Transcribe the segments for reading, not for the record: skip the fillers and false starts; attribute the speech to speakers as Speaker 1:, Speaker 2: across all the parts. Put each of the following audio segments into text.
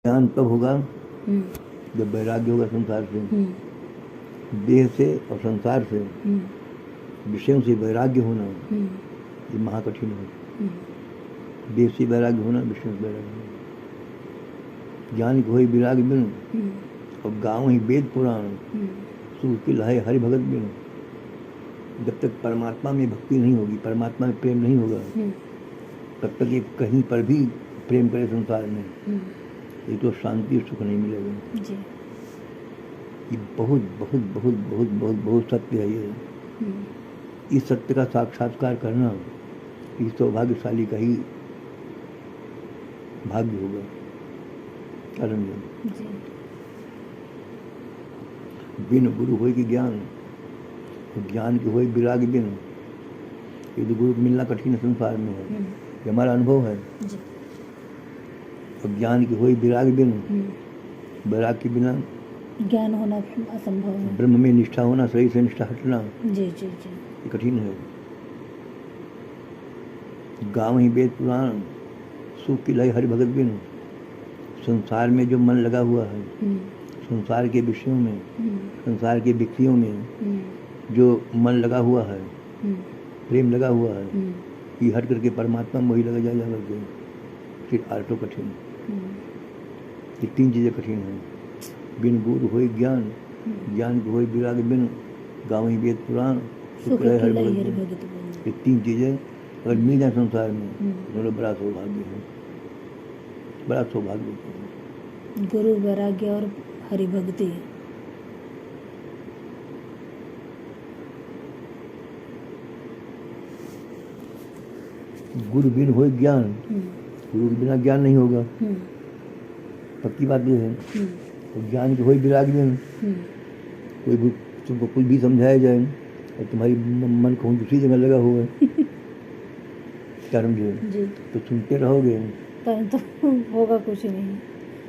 Speaker 1: ज्ञान तब होगा
Speaker 2: हम्म,
Speaker 1: जब वैराग्य होगा संसार से,
Speaker 2: हम्म,
Speaker 1: देह से और संसार से,
Speaker 2: हम्म,
Speaker 1: विषयों से वैराग्य होना
Speaker 2: हम्म,
Speaker 1: ये महाकठिन है।
Speaker 2: हम्म,
Speaker 1: देह से वैराग्य होना, विषयों से वैराग्य होना। ज्ञान को ही विराग बिनु
Speaker 2: हम्म,
Speaker 1: और गाँव ही वेद पुराण,
Speaker 2: हम्म,
Speaker 1: सूख की लहाए हरि भगत बिनु। जब तक परमात्मा में भक्ति नहीं होगी, परमात्मा में प्रेम नहीं होगा,
Speaker 2: हम्म,
Speaker 1: तब तक ये कहीं पर भी प्रेम करे संसार में,
Speaker 2: हम्म,
Speaker 1: ये तो शांति सुख नहीं मिलेगा।
Speaker 2: जी,
Speaker 1: ये बहुत बहुत बहुत बहुत बहुत बहुत सत्य है ये।
Speaker 2: हम्म,
Speaker 1: इस सत्य का साक्षात्कार करना इस सौभाग्यशाली का ही भाग्य होगा। कारण ये
Speaker 2: जी,
Speaker 1: बिन गुरु होय कि ज्ञान, ज्ञान के होय विराग बिन। ये तो गुरु को मिलना कठिन संसार में है, ये हमारा अनुभव है।
Speaker 2: जी,
Speaker 1: और ज्ञान की होई विराग बिन,
Speaker 2: हम्म,
Speaker 1: वैराग के बिना
Speaker 2: ज्ञान होना असंभव है।
Speaker 1: ब्रह्म में निष्ठा होना, शरीर से निष्ठा हटना
Speaker 2: जी, जी, जी,
Speaker 1: ये कठिन है। गाँव ही वेद पुराण, सुख की लय हरि भगत बिन। संसार में जो मन लगा हुआ है,
Speaker 2: हम्म,
Speaker 1: संसार के विषयों में,
Speaker 2: हम्म,
Speaker 1: संसार के व्यक्तियों में
Speaker 2: हम्म,
Speaker 1: जो मन लगा हुआ है,
Speaker 2: हम्म,
Speaker 1: प्रेम लगा हुआ है,
Speaker 2: हम्म,
Speaker 1: ये हट करके परमात्मा में वही लगा जा करके फिर आर्टो कठिन।
Speaker 2: हम्म,
Speaker 1: ये तीन चीज़ें कठिन हैं। बिन गुरु होय ज्ञान, ज्ञान को होय विराग बिन, गाँव ही वेद पुराण,
Speaker 2: सुख
Speaker 1: लय
Speaker 2: की
Speaker 1: हरि
Speaker 2: लय
Speaker 1: भगत
Speaker 2: हरि
Speaker 1: बिन।
Speaker 2: भगत बिन।
Speaker 1: ये तीन चीज़ें अगर मिल जाए संसार में,
Speaker 2: हम्म,
Speaker 1: तो बड़ा सौभाग्य है, बड़ा सौभाग्य है।
Speaker 2: गुरु वैराग्य और हरि भक्ति।
Speaker 1: गुरु बिन होय ज्ञान,
Speaker 2: हम्म,
Speaker 1: गुरु के बिना ज्ञान नहीं होगा,
Speaker 2: हम्म,
Speaker 1: पक्की बात ये है।
Speaker 2: हम्म,
Speaker 1: और ज्ञान के होय विराग बिन,
Speaker 2: हम्म,
Speaker 1: कोई भी तुमको कुछ भी समझाया जाए और तुम्हारी मन कहीं दूसरी जगह लगा हुआ है क्या समझे,
Speaker 2: जी,
Speaker 1: तो सुनते रहोगे।
Speaker 2: परंतु होगा कुछ नहीं।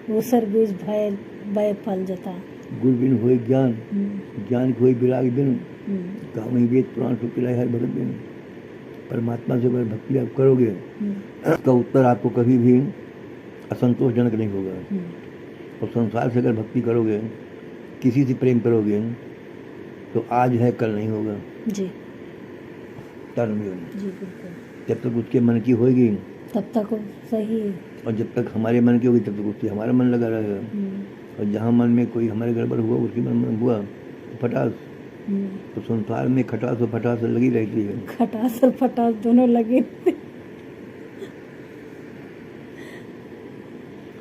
Speaker 2: वो सर बीज भय भय फल जता।
Speaker 1: गुरु बिन होय ज्ञान,
Speaker 2: हम्म,
Speaker 1: ज्ञान के होय विराग बिन,
Speaker 2: हम्म,
Speaker 1: गाँव ही वेद पुराण, सुख की लय हरि भगत बिन। परमात्मा से अगर भक्ति आप करोगे, उसका उत्तर आपको कभी भी असंतोषजनक नहीं होगा। और संसार से अगर भक्ति करोगे, किसी से प्रेम करोगे, तो आज है कल नहीं होगा।
Speaker 2: जी,
Speaker 1: टर्म
Speaker 2: जी, बिल्कुल।
Speaker 1: जब तक उसके मन की होगी,
Speaker 2: तब तक वो सही है।
Speaker 1: और जब तक हमारे मन की होगी, तब तक उससे हमारा मन लगा रहेगा। और जहाँ मन में कोई हमारे गड़बड़ हुआ, उसके मन में हुआ तो फटास। तो संसार में खटास और फटास लगी रहती है।
Speaker 2: खटास और फटास दोनों लगे।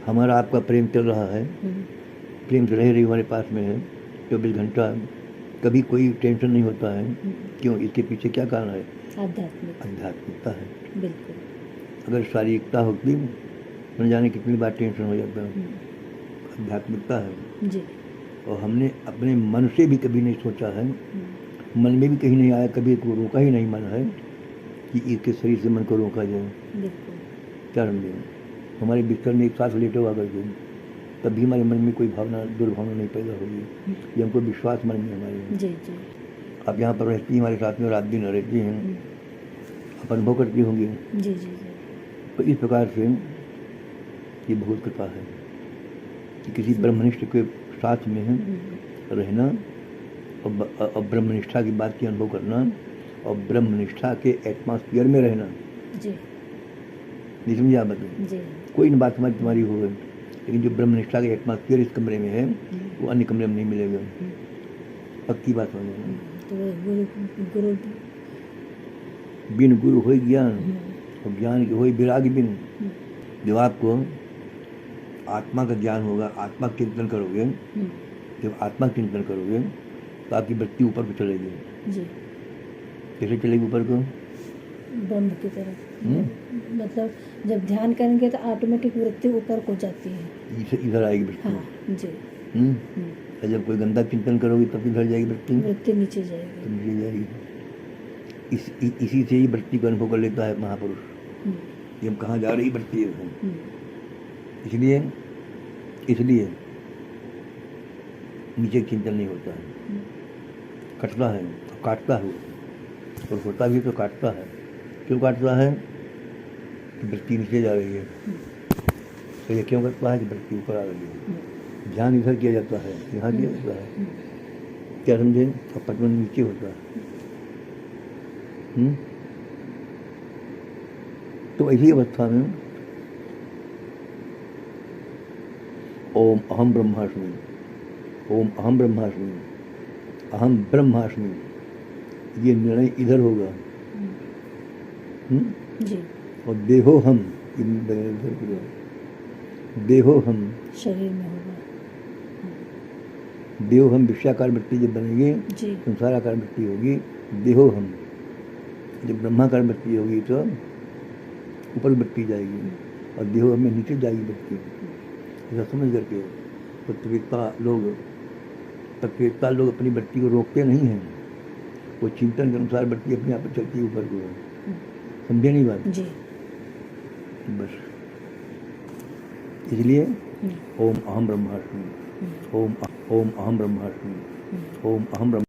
Speaker 1: हमारा आपका प्रेम चल रहा है, प्रेम से रह रही हमारे पास में है 24 घंटा, कभी कोई टेंशन नहीं होता है। क्यों? इसके पीछे क्या कारण है?
Speaker 2: आध्यात्मिक।
Speaker 1: आध्यात्मिकता है।
Speaker 2: बिल्कुल।
Speaker 1: अगर शारीरिकता होती, न जाने कितनी बार टेंशन हो जाता। आध्यात्मिकता है।
Speaker 2: जी,
Speaker 1: और हमने अपने मन से भी कभी नहीं सोचा है, मन में भी कहीं नहीं आया, कभी को रोका ही नहीं मन है कि इसके शरीर से मन को रोका जाए।
Speaker 2: बिल्कुल।
Speaker 1: क्या समझे? हमारे बिस्तर में एक साथ लेटे हुआ करके, तब भी हमारे मन में कोई भावना, दुर्भावना नहीं पैदा होगी। ये हमको विश्वास मन में हमारे।
Speaker 2: जी, जी,
Speaker 1: आप यहाँ पर रहती हैं हमारे साथ में, रात दिन रहती हैं, आप अनुभव करती होंगी।
Speaker 2: जी, जी, जी,
Speaker 1: तो इस प्रकार से ये बहुत कृपा है कि किसी ब्रह्मनिष्ठ के साथ में रहना और ब्रह्मनिष्ठा की बात की अनुभव करना और ब्रह्मनिष्ठा के एटमॉस्फियर में रहना।
Speaker 2: जी,
Speaker 1: नहीं समझे आप? बताइए।
Speaker 2: जी,
Speaker 1: कोई न बात हमारी तुम्हारी हो, लेकिन जो ब्रह्मनिष्ठा के एटमॉस्फियर इस कमरे में है, वो अन्य कमरे में नहीं मिलेगा। पक्की बात समझ लेना।
Speaker 2: तो गुरु गुरु
Speaker 1: बिन गुरु होय ज्ञान और ज्ञान के होय विराग बिन। जब आपको आत्मा का ज्ञान होगा, आत्मा का चिंतन करोगे, जब आत्मा का चिंतन करोगे तो आपकी वृत्ति ऊपर को चलेगी।
Speaker 2: जी,
Speaker 1: कैसे चलेगी ऊपर को?
Speaker 2: ब्रह्म की तरफ। मतलब जब ध्यान करेंगे तो ऑटोमेटिक वृत्ति ऊपर को जाती है।
Speaker 1: इधर आएगी वृत्ति।
Speaker 2: हाँ, जी,
Speaker 1: और जब कोई गंदा चिंतन करोगे तब इधर जाएगी वृत्ति।
Speaker 2: वृत्ति नीचे जाएगी।
Speaker 1: तो नीचे जाएगी। इसी से ही वृत्ति को अनुभव कर लेता है महापुरुष कि हम कहाँ जा रही वृत्ति है। इसलिए नीचे चिंतन नहीं होता है, कटता है तो काटता है, और होता भी तो काटता है। क्यों काटता है? कि वृत्ति नीचे जा रही है। तो ये क्यों करता है कि वृत्ति ऊपर आ रही है, ध्यान इधर किया जाता है, यहाँ किया जाता है, क्या समझे, और पटवन नीचे होता है। तो ऐसी अवस्था में ओम अहम ब्रह्मास्मि, ओम अहम ब्रह्मास्मि, अहम ब्रह्मास्मि, ये निर्णय इधर होगा।
Speaker 2: जी।
Speaker 1: और देहो हम, इधर होगा, देहो हम,
Speaker 2: शरीर में होगा।
Speaker 1: देहो हम विषयाकार वृत्ति जब बनेगी,
Speaker 2: जी।
Speaker 1: संसाराकार वृत्ति होगी, देहो हम। जब ब्रह्माकार वृत्ति होगी तो ऊपर वृत्ति जाएगी, और देहो हम में नीचे जाएगी वृत्ति। ऐसा समझ करके तत्ववेत्ता लोग अपनी वृत्ति को रोकते नहीं हैं, वो चिंतन के अनुसार वृत्ति अपने आप चलती है ऊपर को। समझे नहीं बात?
Speaker 2: जी।
Speaker 1: बस इसलिए ओम अहम ब्रह्मास्मि, ओम अहम ब्रह्मास्मि, ओम अहम ब्रह्म